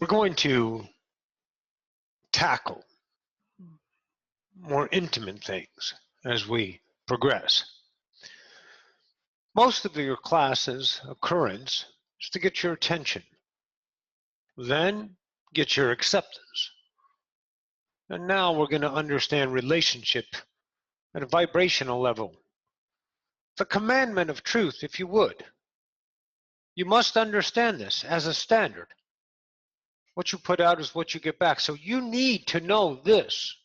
We're going to tackle more intimate things as we progress. Most of your classes' occurrence is to get your attention, then get your acceptance. And now we're going to understand relationship at a vibrational level. The commandment of truth, if you would. You must understand this as a standard. What you put out is what you get back. So you need to know this,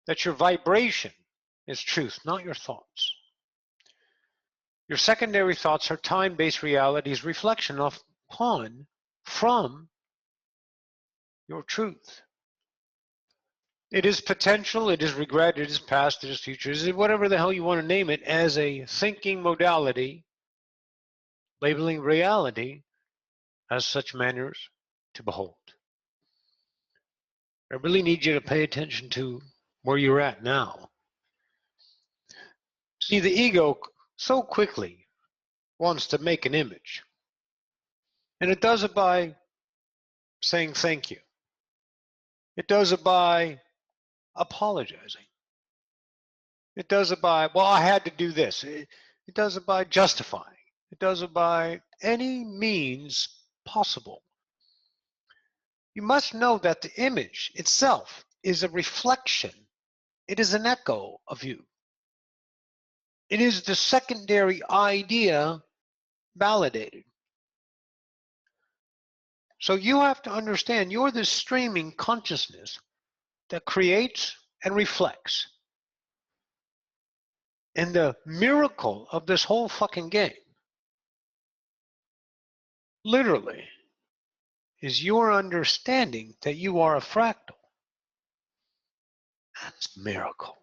that your vibration is truth, not your thoughts. Your secondary thoughts are time-based realities, reflection upon, from your truth. It is potential, it is regret, it is past, it is future, it is whatever the hell you want to name it as a thinking modality, labeling reality as such manners to behold. I really need you to pay attention to where you're at now. See, the ego so quickly wants to make an image. And it does it by saying thank you. It does it by apologizing. It does it by, well, I had to do this. It does it by justifying. It does it by any means possible. You must know that the image itself is a reflection. It is an echo of you. It is the secondary idea validated. So you have to understand you're the streaming consciousness that creates and reflects. And the miracle of this whole fucking game, literally, is your understanding that you are a fractal. That's a miracle.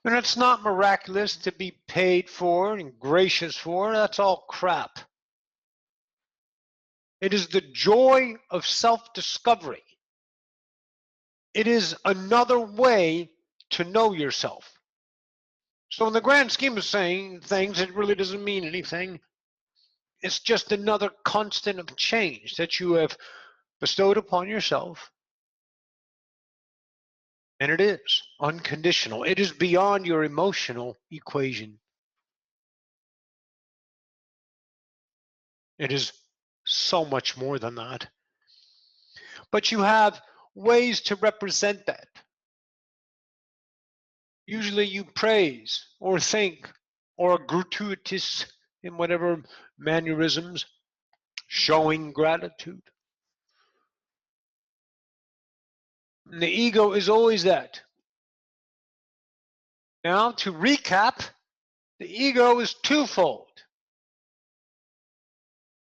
And it's not miraculous to be paid for and gracious for. That's all crap. It is the joy of self-discovery. It is another way to know yourself. So in the grand scheme of saying things, it really doesn't mean anything. It's just another constant of change that you have bestowed upon yourself. And it is unconditional. It is beyond your emotional equation. It is so much more than that. But you have ways to represent that. Usually you praise or think or are gratuitous in whatever mannerisms, showing gratitude. And the ego is always that. Now, to recap, the ego is twofold.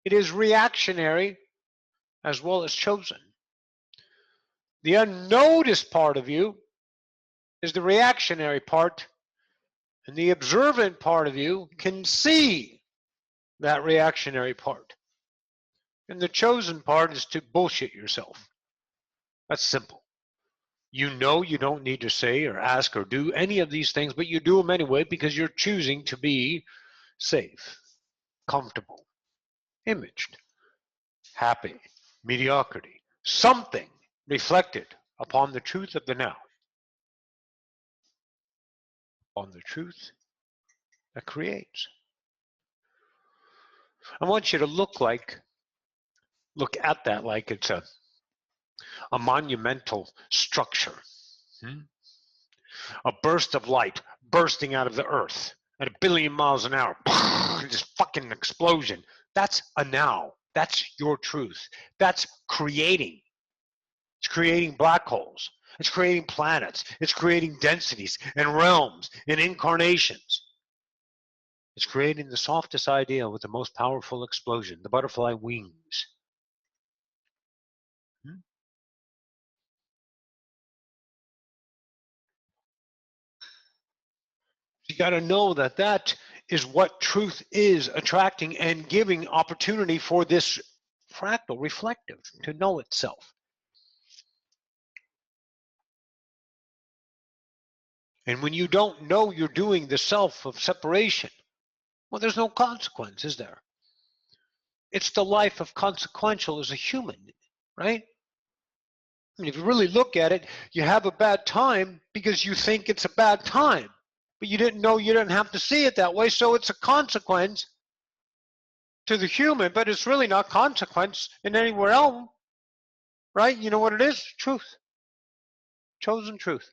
It is reactionary as well as chosen. The unnoticed part of you is the reactionary part, and the observant part of you can see that reactionary part. And the chosen part is to bullshit yourself. That's simple. You know you don't need to say or ask or do any of these things, but you do them anyway because you're choosing to be safe, comfortable, imaged, happy, mediocrity, something reflected upon the truth of the now, on the truth that creates. I want you to look at that like it's a monumental structure. A burst of light bursting out of the earth at 1 billion miles an hour. Just fucking explosion. That's a now. That's your truth. That's creating. It's creating black holes. It's creating planets. It's creating densities and realms and incarnations. It's creating the softest idea with the most powerful explosion, the butterfly wings. You got to know that that is what truth is, attracting and giving opportunity for this fractal reflective to know itself. And when you don't know you're doing the self of separation, well, there's no consequence, is there? It's the life of consequential as a human, right? I mean, if you really look at it, you have a bad time because you think it's a bad time, but you didn't know you didn't have to see it that way, so it's a consequence to the human, but it's really not consequence in anywhere else, right? You know what it is? Truth. Chosen truth.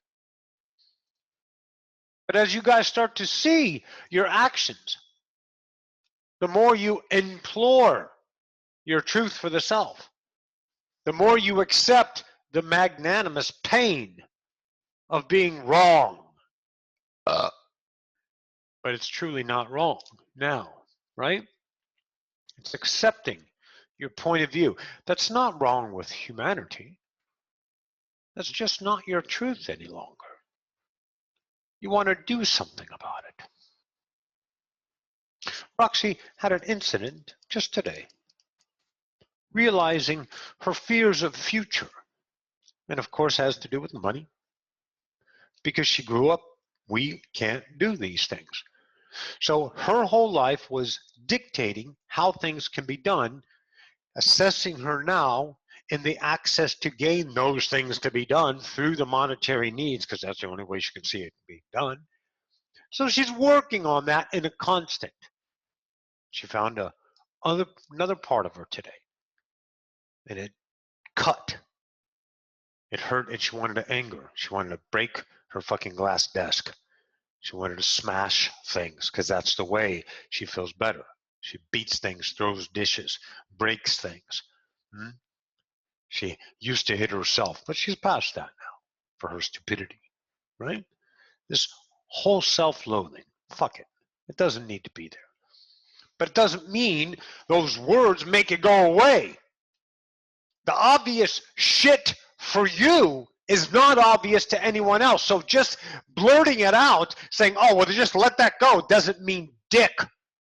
But as you guys start to see your actions, the more you implore your truth for the self, the more you accept the magnanimous pain of being wrong. But it's truly not wrong now, right? It's accepting your point of view. That's not wrong with humanity. That's just not your truth any longer. You want to do something about it. Roxy had an incident just today, realizing her fears of the future, and of course has to do with money, because she grew up, we can't do these things. So her whole life was dictating how things can be done, assessing her now in the access to gain those things to be done through the monetary needs, because that's the only way she can see it being done. So she's working on that in a constant. She found another part of her today, and it cut. It hurt, and she wanted to anger. She wanted to break her fucking glass desk. She wanted to smash things because that's the way she feels better. She beats things, throws dishes, breaks things. She used to hit herself, but she's past that now for her stupidity, right? This whole self-loathing, fuck it. It doesn't need to be there. But it doesn't mean those words make it go away. The obvious shit for you is not obvious to anyone else. So just blurting it out, saying, oh, well, just let that go, doesn't mean dick,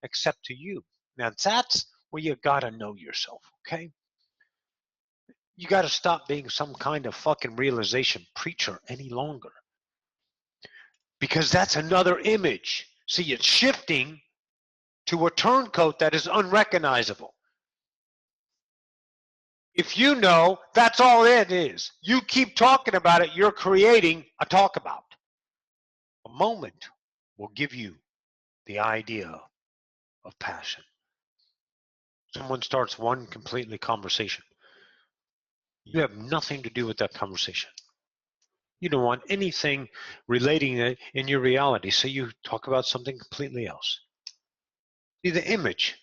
except to you. Now, that's where you gotta know yourself, okay? You gotta stop being some kind of fucking realization preacher any longer. Because that's another image. See, it's shifting to a turncoat that is unrecognizable. If you know, that's all it is. You keep talking about it, you're creating a talk about. A moment will give you the idea of passion. Someone starts one completely conversation. You have nothing to do with that conversation. You don't want anything relating it in your reality, so you talk about something completely else. See, the image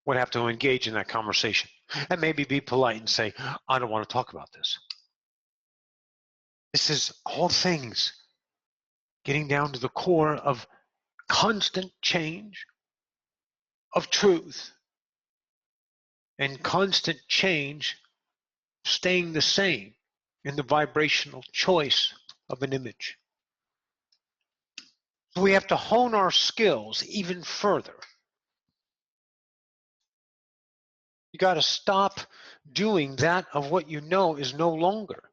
would have to engage in that conversation and maybe be polite and say, I don't want to talk about this. This is all things getting down to the core of constant change of truth and constant change staying the same in the vibrational choice of an image. So we have to hone our skills even further. You got to stop doing that of what you know is no longer.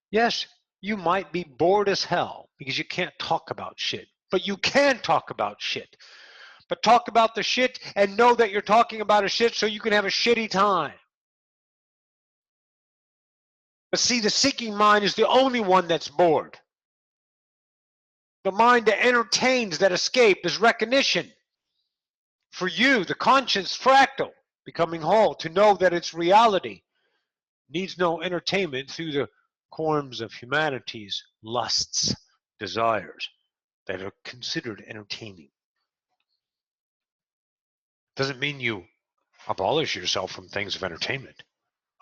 Yes, you might be bored as hell because you can't talk about shit, but you can talk about shit. But talk about the shit and know that you're talking about a shit so you can have a shitty time. But see, the seeking mind is the only one that's bored. The mind that entertains that escape is recognition. For you, the conscious fractal, becoming whole, to know that it's reality, needs no entertainment through the forms of humanity's lusts, desires that are considered entertaining. Doesn't mean you abolish yourself from things of entertainment.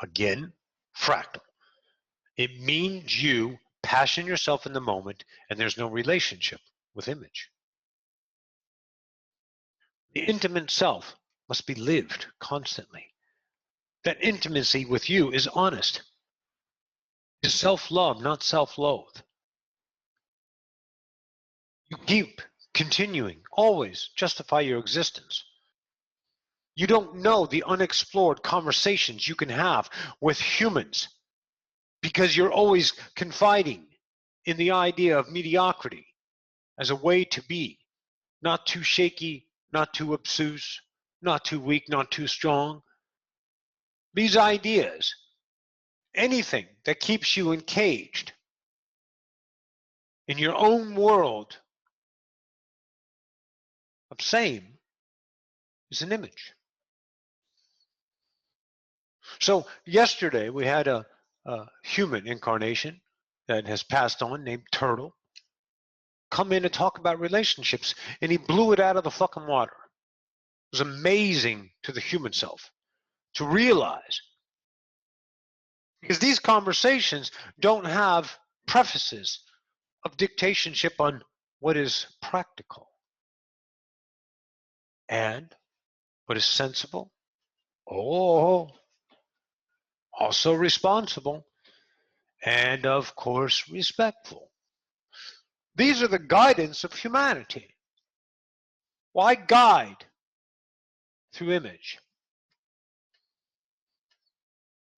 Again, fractal. It means you passion yourself in the moment and there's no relationship with image. The intimate self must be lived constantly. That intimacy with you is honest. Is self-love, not self-loathe. You keep continuing, always justify your existence. You don't know the unexplored conversations you can have with humans because you're always confiding in the idea of mediocrity as a way to be, not too shaky, not too obtuse, not too weak, not too strong. These ideas, anything that keeps you encaged in your own world of same is an image. So yesterday we had a human incarnation that has passed on named Turtle come in and talk about relationships, and he blew it out of the fucking water. It was amazing to the human self to realize, because these conversations don't have prefaces of dictatorship on what is practical and what is sensible, also responsible, and of course respectful. These are the guidance of humanity. Why guide through image?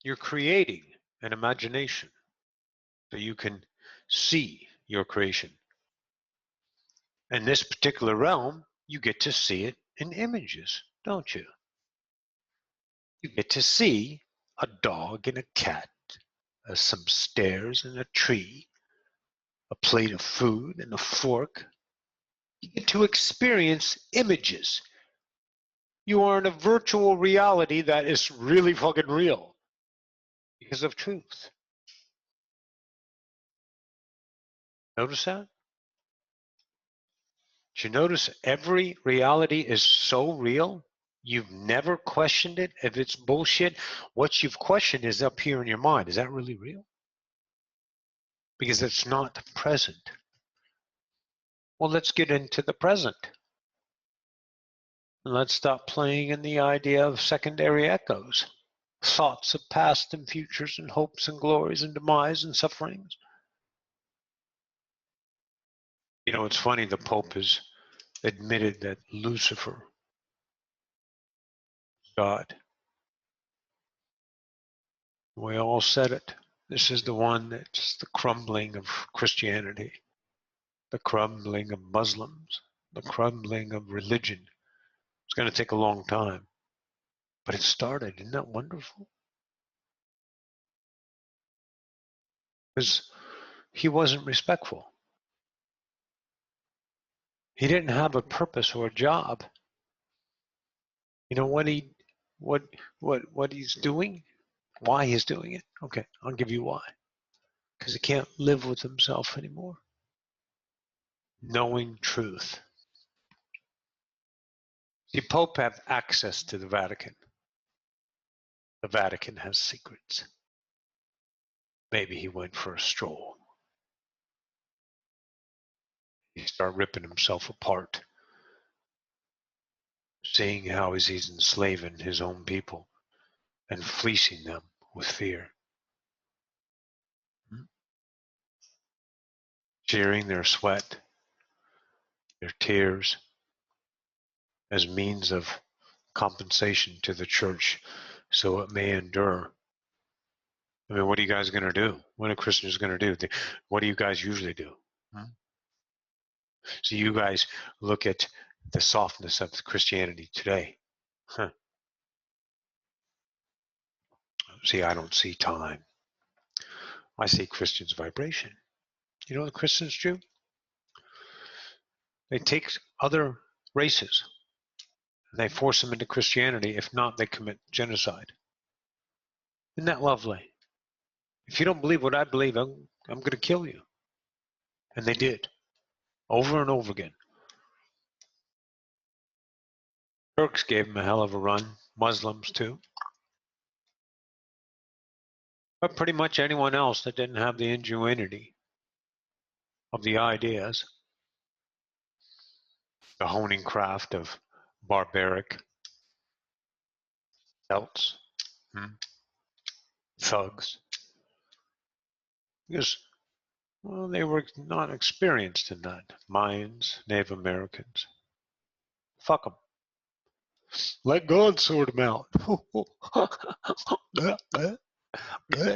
You're creating an imagination so you can see your creation. In this particular realm, you get to see it in images, don't you? You get to see a dog and a cat, some stairs and a tree, a plate of food and a fork. You get to experience images. You are in a virtual reality that is really fucking real because of truth. Notice that? Did you notice every reality is so real? You've never questioned it. If it's bullshit, what you've questioned is up here in your mind. Is that really real? Because it's not present. Well, let's get into the present. And let's stop playing in the idea of secondary echoes, thoughts of past and futures and hopes and glories and demise and sufferings. You know, it's funny, the Pope has admitted that Lucifer, God. We all said it. This is the one that's the crumbling of Christianity, the crumbling of Muslims, the crumbling of religion. It's going to take a long time, but it started. Isn't that wonderful? Because he wasn't respectful. He didn't have a purpose or a job. You know what he's doing? Why he's doing it? Okay, I'll give you why. Because he can't live with himself anymore. Knowing truth. The Pope have access to the Vatican. The Vatican has secrets. Maybe he went for a stroll. He started ripping himself apart, seeing how he's enslaving his own people and fleecing them with fear. Sharing their sweat, their tears, as means of compensation to the church so it may endure. I mean, what are you guys going to do? What are Christians going to do? What do you guys usually do? So you guys look at the softness of Christianity today. See, I don't see time. I see Christians' vibration. You know what Christians do? They take other races and they force them into Christianity. If not, they commit genocide. Isn't that lovely? If you don't believe what I believe, I'm going to kill you. And they did, over and over again. Turks gave them a hell of a run. Muslims too. But pretty much anyone else that didn't have the ingenuity of the ideas, the honing craft of barbaric celts, thugs, because, well, they were not experienced in that. Mayans, Native Americans. Fuck them. Let God sort them out.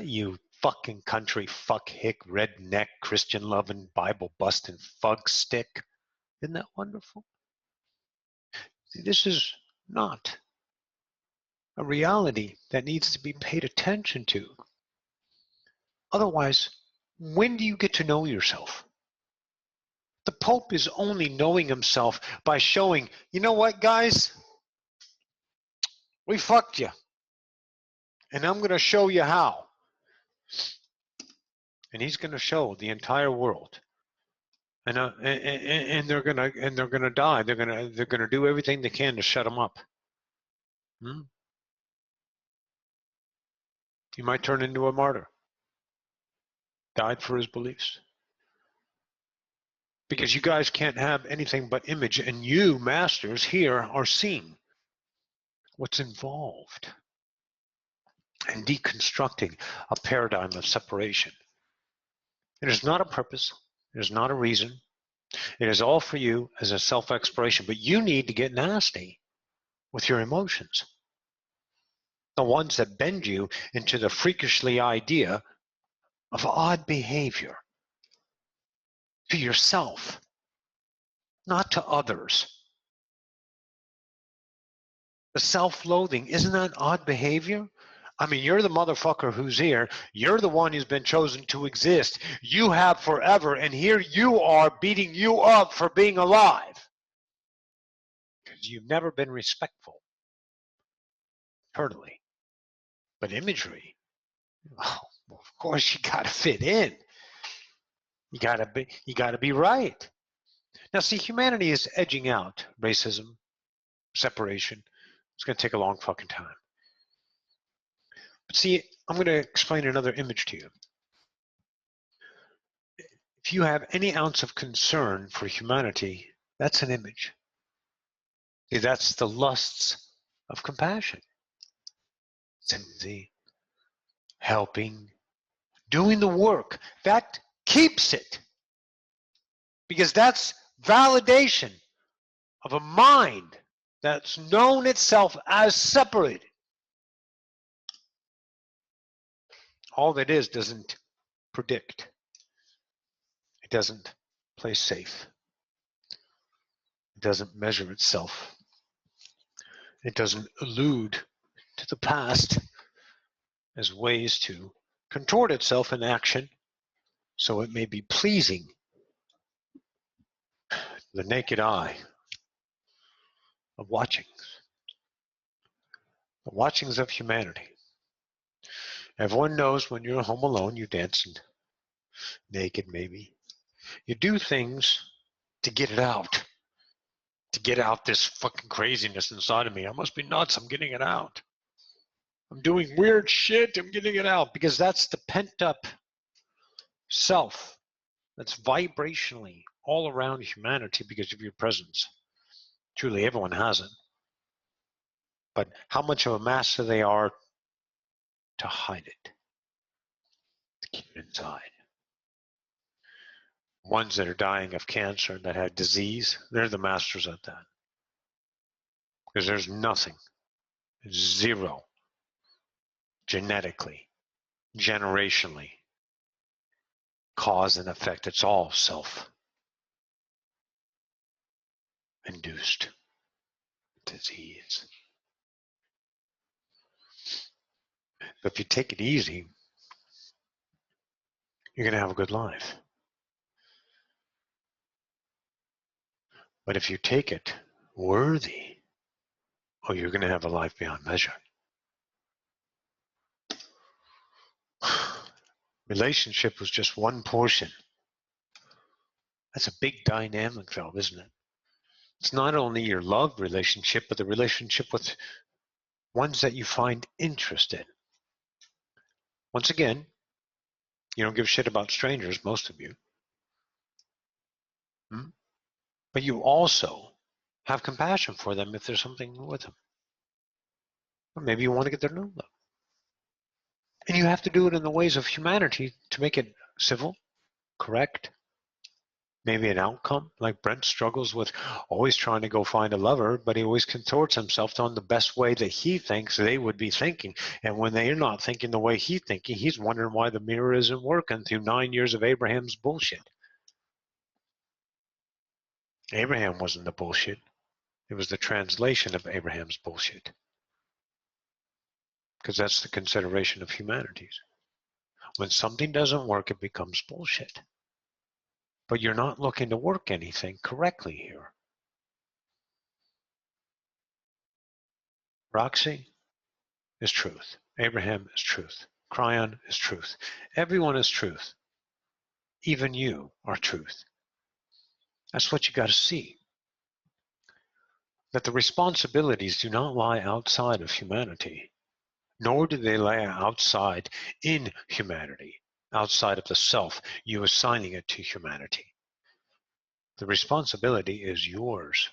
You fucking country fuck hick redneck Christian loving Bible busting fug stick. Isn't that wonderful? See, this is not a reality that needs to be paid attention to. Otherwise, when do you get to know yourself? The Pope is only knowing himself by showing, you know what, guys? We fucked you. And I'm going to show you how. And he's going to show the entire world. And they're gonna die. They're gonna do everything they can to shut him up. He might turn into a martyr. Died for his beliefs. Because you guys can't have anything but image, and you masters here are seeing what's involved in deconstructing a paradigm of separation. It is not a purpose. It is not a reason. It is all for you as a self-exploration, but you need to get nasty with your emotions. The ones that bend you into the freakishly idea of odd behavior to yourself, not to others. The self-loathing, isn't that odd behavior? I mean, you're the motherfucker who's here. You're the one who's been chosen to exist. You have forever, and here you are beating you up for being alive. Because you've never been respectful, internally. But imagery, oh, well, of course you gotta fit in. You gotta be right. Now see, humanity is edging out racism, separation. It's gonna take a long fucking time. But see, I'm gonna explain another image to you. If you have any ounce of concern for humanity, that's an image. See, that's the lusts of compassion. Sympathy, helping, doing the work. That keeps it. Because that's validation of a mind that's known itself as separated. All that is doesn't predict. It doesn't play safe. It doesn't measure itself. It doesn't allude to the past as ways to contort itself in action so it may be pleasing to the naked eye of watchings. The watchings of humanity. Everyone knows when you're home alone, you dance naked maybe. You do things to get it out. To get out this fucking craziness inside of me. I must be nuts. I'm getting it out. I'm doing weird shit. I'm getting it out because that's the pent up self that's vibrationally all around humanity because of your presence. Truly, everyone has it. But how much of a master they are to hide it, to keep it inside. Ones that are dying of cancer, that have disease, they're the masters at that. Because there's nothing, zero, genetically, generationally, cause and effect. It's all self-induced disease. But if you take it easy, you're going to have a good life. But if you take it worthy, oh, you're going to have a life beyond measure. Relationship was just one portion. That's a big dynamic, though, isn't it? It's not only your love relationship, but the relationship with ones that you find interest in. Once again, you don't give a shit about strangers, most of you. But you also have compassion for them if there's something with them. Or maybe you want to get to know them. And you have to do it in the ways of humanity to make it civil, correct, maybe an outcome. Like Brent struggles with always trying to go find a lover, but he always contorts himself on the best way that he thinks they would be thinking. And when they're not thinking the way he's thinking, he's wondering why the mirror isn't working through 9 years of Abraham's bullshit. Abraham wasn't the bullshit. It was the translation of Abraham's bullshit. because that's the consideration of humanities. When something doesn't work, it becomes bullshit. But you're not looking to work anything correctly here. Roxy is truth. Abraham is truth. Cryon is truth. Everyone is truth. Even you are truth. That's what you got to see. That the responsibilities do not lie outside of humanity, nor do they lie outside in humanity, outside of the self, you assigning it to humanity. The responsibility is yours.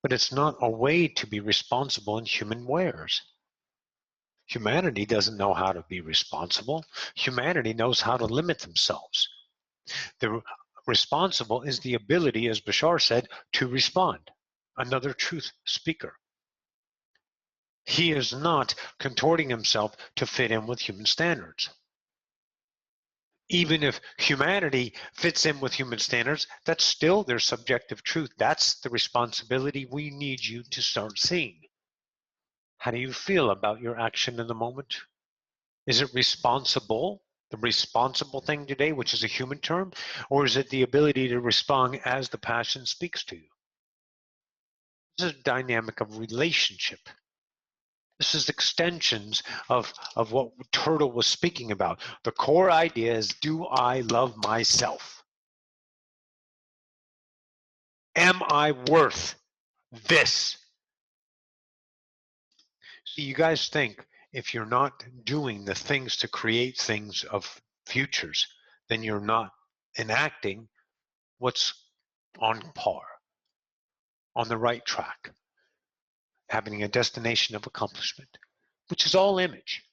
But it's not a way to be responsible in human wares. Humanity doesn't know how to be responsible. Humanity knows how to limit themselves. The responsible is the ability, as Bashar said, to respond. Another truth speaker. He is not contorting himself to fit in with human standards. Even if humanity fits in with human standards, that's still their subjective truth. That's the responsibility we need you to start seeing. How do you feel about your action in the moment? Is it responsible, the responsible thing today, which is a human term, or is it the ability to respond as the passion speaks to you? This is a dynamic of relationship. This is extensions of what Turtle was speaking about. The core idea is, do I love myself? Am I worth this? See, you guys think if you're not doing the things to create things of futures, then you're not enacting what's on par, on the right track, having a destination of accomplishment, which is all image.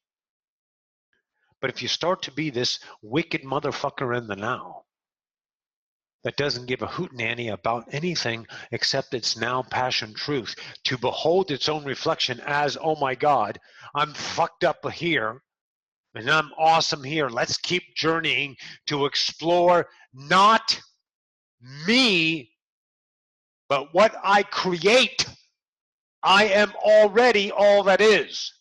But if you start to be this wicked motherfucker in the now that doesn't give a hootenanny about anything except its now passion truth, to behold its own reflection as, oh my God, I'm fucked up here and I'm awesome here. Let's keep journeying to explore not me, but what I create. I am already all that is.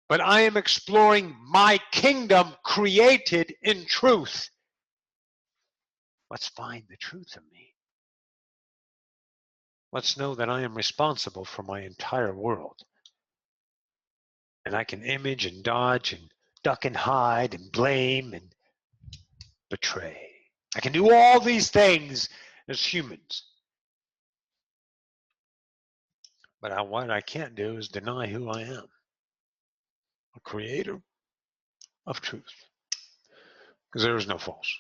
But I am exploring my kingdom created in truth. Let's find the truth in me. Let's know that I am responsible for my entire world. And I can image and dodge and duck and hide and blame and betray. I can do all these things as humans. But what I can't do is deny who I am. A creator of truth. Because there is no false.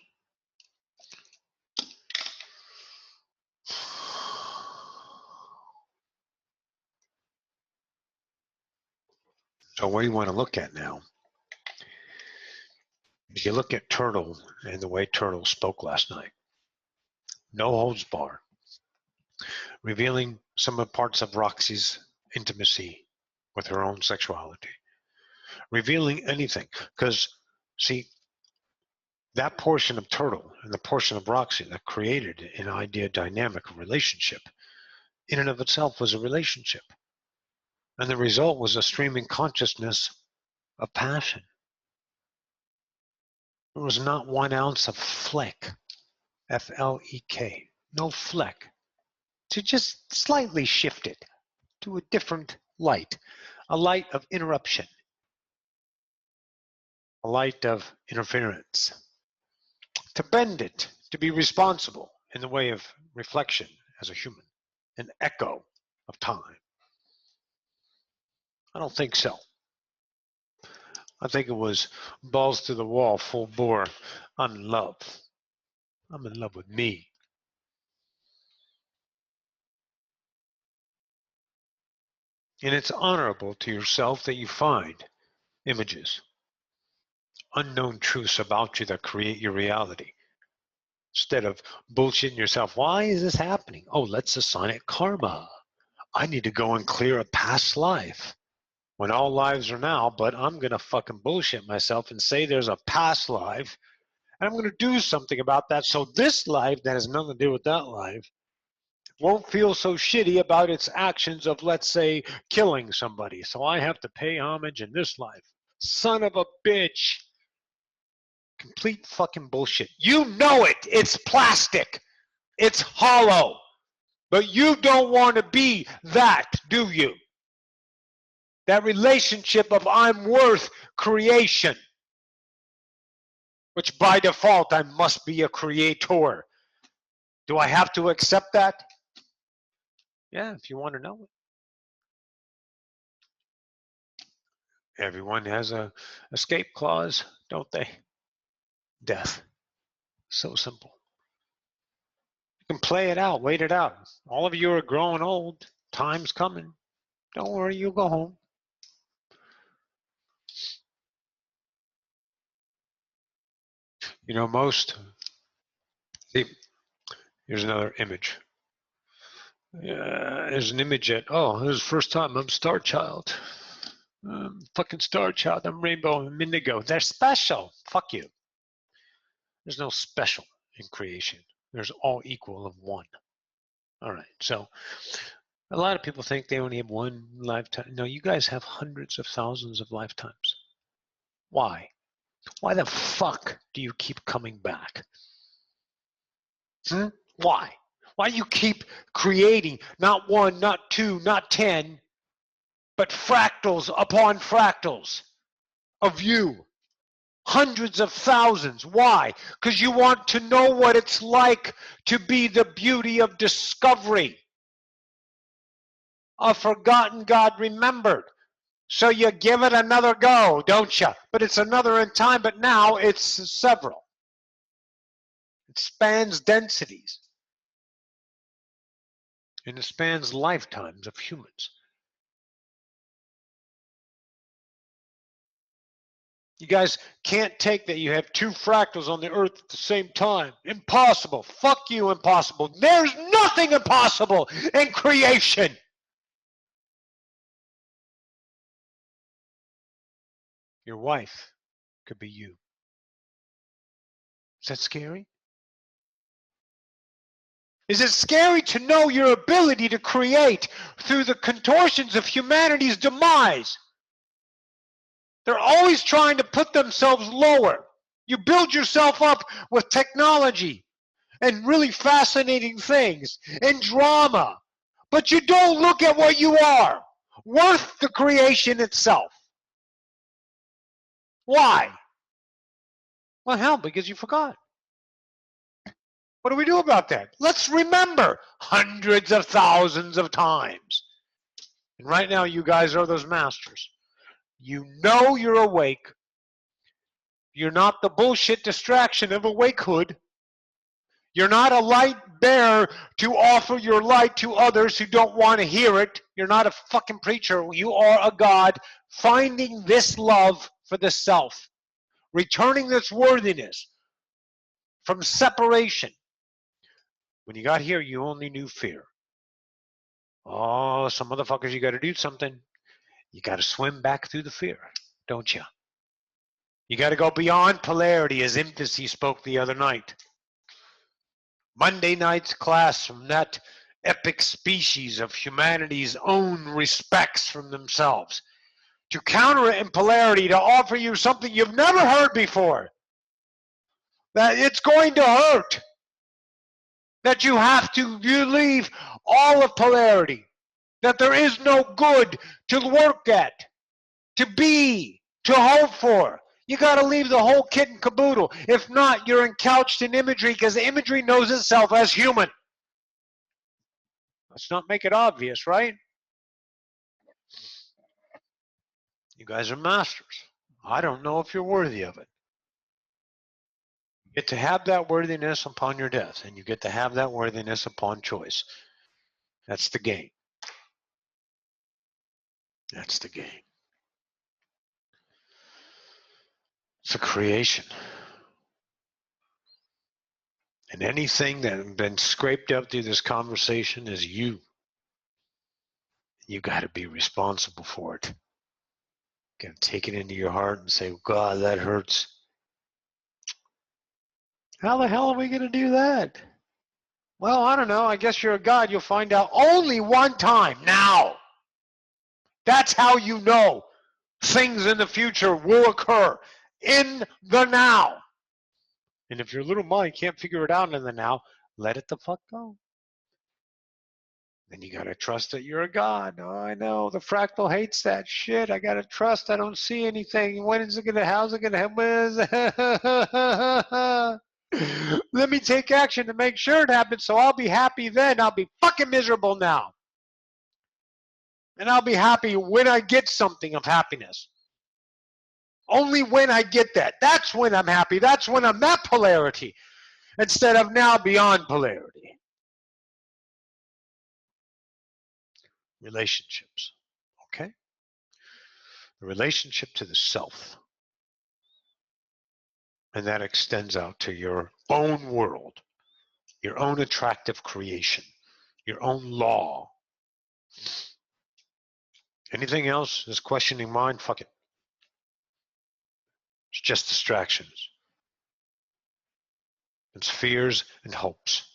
So what do you want to look at now? If you look at Turtle and the way Turtle spoke last night, no holds barred, revealing some of the parts of Roxy's intimacy with her own sexuality, revealing anything. Because, see, that portion of Turtle and the portion of Roxy that created an idea dynamic of relationship, in and of itself was a relationship. And the result was a streaming consciousness of passion. There was not 1 ounce of fleck, F-L-E-K, no fleck, to just slightly shift it to a different light, a light of interruption, a light of interference, to bend it, to be responsible in the way of reflection as a human, an echo of time. I don't think so. I think it was balls to the wall, full bore. I'm in love. I'm in love with me. And it's honorable to yourself that you find images, unknown truths about you that create your reality. Instead of bullshitting yourself, why is this happening? Oh, let's assign it karma. I need to go and clear a past life. When all lives are now, but I'm going to fucking bullshit myself and say there's a past life, and I'm going to do something about that. So this life that has nothing to do with that life, won't feel so shitty about its actions of, let's say, killing somebody. So I have to pay homage in this life. Son of a bitch. Complete fucking bullshit. You know it. It's plastic. It's hollow. But you don't want to be that, do you? That relationship of I'm worth creation. Which by default, I must be a creator. Do I have to accept that? Yeah, if you want to know it. Everyone has a escape clause, don't they? Death. So simple. You can play it out, wait it out. All of you are growing old. Time's coming. Don't worry, you'll go home. You know, see, here's another image. There's an image at, oh, this is the first time I'm Star Child. Fucking Star Child, I'm Rainbow and Indigo. They're special. Fuck you. There's no special in creation. There's all equal of one. All right, so a lot of people think they only have one lifetime. No, you guys have hundreds of thousands of lifetimes. Why? Why the fuck do you keep coming back? Why? Why do you keep creating not one, not two, not 10, but fractals upon fractals of you? Hundreds of thousands. Why? Because you want to know what it's like to be the beauty of discovery. A forgotten God remembered. So you give it another go, don't you? But it's another in time, but now it's several. It spans densities. And it spans lifetimes of humans. You guys can't take that you have two fractals on the earth at the same time. Impossible. Fuck you, impossible. There's nothing impossible in creation. Your wife could be you. Is that scary? Is it scary to know your ability to create through the contortions of humanity's demise? They're always trying to put themselves lower. You build yourself up with technology and really fascinating things and drama, but you don't look at what you are, worth the creation itself. Why? Well, hell, because you forgot. What do we do about that? Let's remember hundreds of thousands of times. And right now, you guys are those masters. You know you're awake. You're not the bullshit distraction of awakehood. You're not a light bearer to offer your light to others who don't want to hear it. You're not a fucking preacher. You are a God finding this love for the self, returning this worthiness from separation. When you got here, you only knew fear. Oh, some motherfuckers, you got to do something. You got to swim back through the fear, don't you? You got to go beyond polarity, as Empathy spoke the other night. Monday night's class from that epic species of humanity's own respects from themselves. To counter it in polarity, to offer you something you've never heard before. That it's going to hurt. That you have to leave all of polarity. That there is no good to work at, to be, to hope for. You got to leave the whole kit and caboodle. If not, you're encouched in imagery because the imagery knows itself as human. Let's not make it obvious, right? You guys are masters. I don't know if you're worthy of it. You get to have that worthiness upon your death, and you get to have that worthiness upon choice. That's the game. That's the game. It's a creation. And anything that has been scraped up through this conversation is you. You got to be responsible for it. You got to take it into your heart and say, God, that hurts. How the hell are we going to do that? Well, I don't know. I guess you're a God. You'll find out only one time now. That's how you know things in the future will occur in the now. And if your little mind can't figure it out in the now, let it the fuck go. Then you got to trust that you're a God. Oh, I know. The fractal hates that shit. I got to trust. I don't see anything. When is it going to, how's it going to happen? Let me take action to make sure it happens so I'll be happy then. I'll be fucking miserable now. And I'll be happy when I get something of happiness. Only when I get that. That's when I'm happy. That's when I'm that polarity. Instead of now beyond polarity. Relationships. Okay? The relationship to the self. And that extends out to your own world, your own attractive creation, your own law. Anything else is questioning mind? Fuck it. It's just distractions. It's fears and hopes.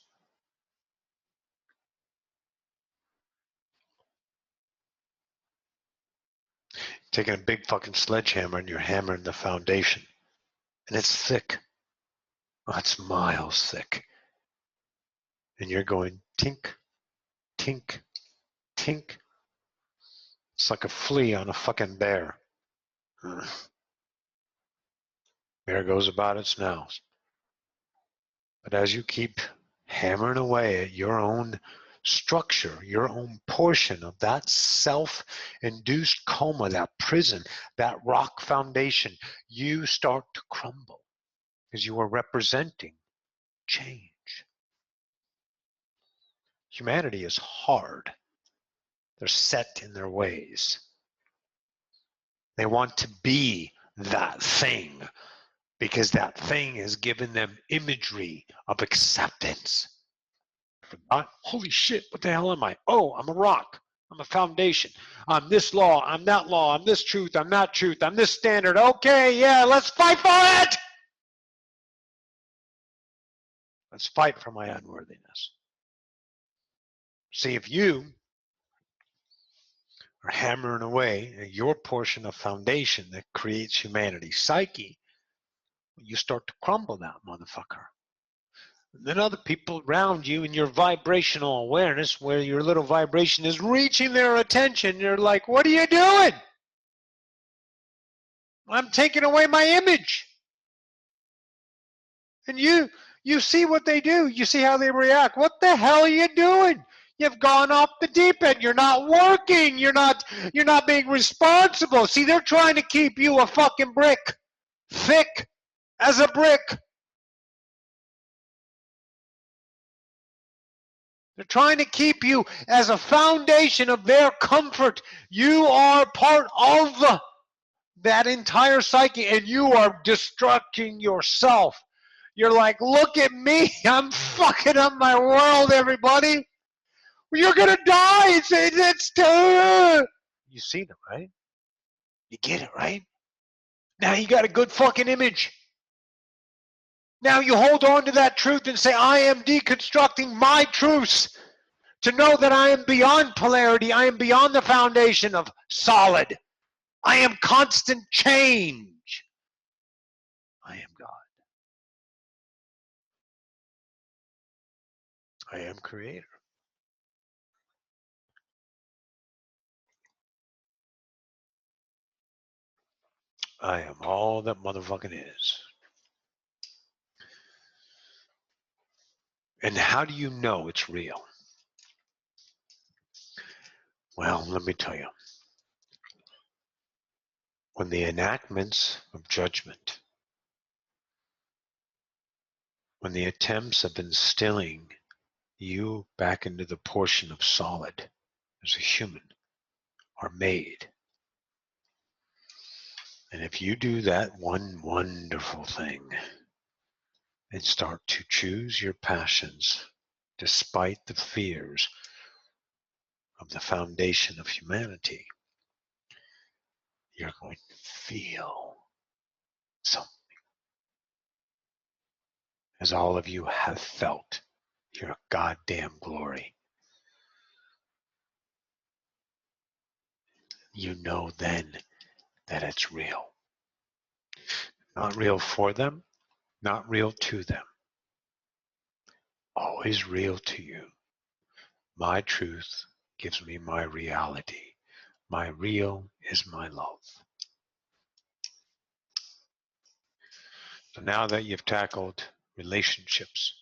Taking a big fucking sledgehammer and you're hammering the foundation. And it's thick. Oh, it's miles thick. And you're going tink, tink, tink. It's like a flea on a fucking bear. Bear goes about its nose. But as you keep hammering away at your own structure, your own portion of that self-induced coma, that prison, that rock foundation, you start to crumble because you are representing change. Humanity is hard. They're set in their ways. They want to be that thing because that thing has given them imagery of acceptance. Forgot? Holy shit, what the hell am I? Oh, I'm a rock. I'm a foundation. I'm this law. I'm that law. I'm this truth. I'm that truth. I'm this standard. Okay, yeah, let's fight for it. Let's fight for my unworthiness. See, if you are hammering away at your portion of foundation that creates humanity's psyche, you start to crumble that motherfucker. And then other people around you in your vibrational awareness, where your little vibration is reaching their attention, you're like, what are you doing? I'm taking away my image. And you see what they do. You see how they react. What the hell are you doing? You've gone off the deep end. You're not working. You're not being responsible. See, they're trying to keep you a fucking brick. Thick as a brick. They're trying to keep you as a foundation of their comfort. You are part of that entire psyche, and you are destructing yourself. You're like, look at me. I'm fucking up my world, everybody. You're going to die. It's You see them, right? You get it, right? Now you got a good fucking image. Now you hold on to that truth and say, I am deconstructing my truths to know that I am beyond polarity. I am beyond the foundation of solid. I am constant change. I am God. I am creator. I am all that motherfucking is. And how do you know it's real? Well, let me tell you. When the enactments of judgment, when the attempts of instilling you back into the portion of solid as a human are made, and if you do that one wonderful thing and start to choose your passions despite the fears of the foundation of humanity, you're going to feel something, as all of you have felt your goddamn glory. You know then that it's real. Not real for them, not real to them. Always real to you. My truth gives me my reality. My real is my love. So now that you've tackled relationships,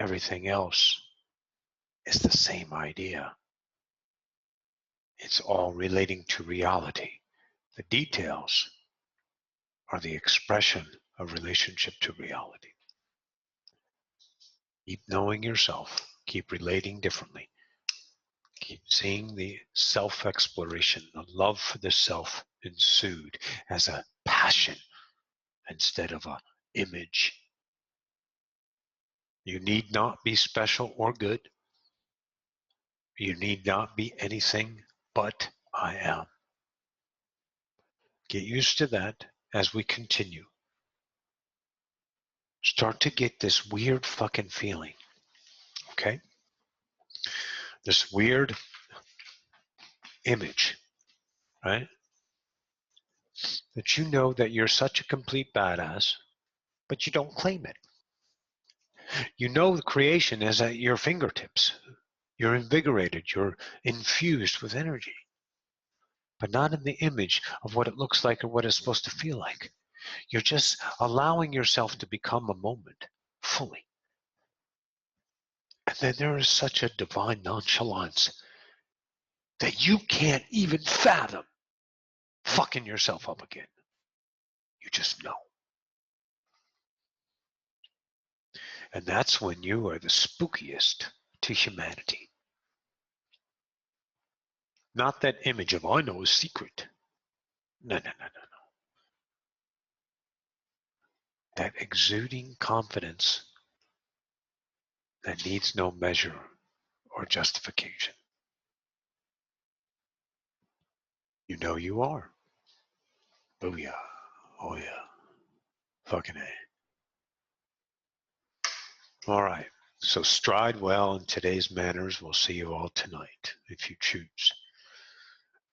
everything else is the same idea. It's all relating to reality. The details are the expression of relationship to reality. Keep knowing yourself. Keep relating differently. Keep seeing the self-exploration, the love for the self ensued as a passion instead of an image. You need not be special or good. You need not be anything but I am. Get used to that as we continue. Start to get this weird fucking feeling, okay? This weird image, right? That you know that you're such a complete badass, but you don't claim it. You know the creation is at your fingertips. You're invigorated, you're infused with energy, but not in the image of what it looks like or what it's supposed to feel like. You're just allowing yourself to become a moment fully. And then there is such a divine nonchalance that you can't even fathom fucking yourself up again. You just know. And that's when you are the spookiest to humanity. Not that image of, I know a secret. No. That exuding confidence that needs no measure or justification. You know you are. Booyah. Oh yeah. Fucking A. All right. So stride well in today's manners. We'll see you all tonight if you choose.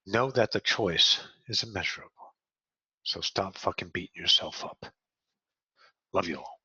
Know that the choice is immeasurable. So stop fucking beating yourself up. Love you all.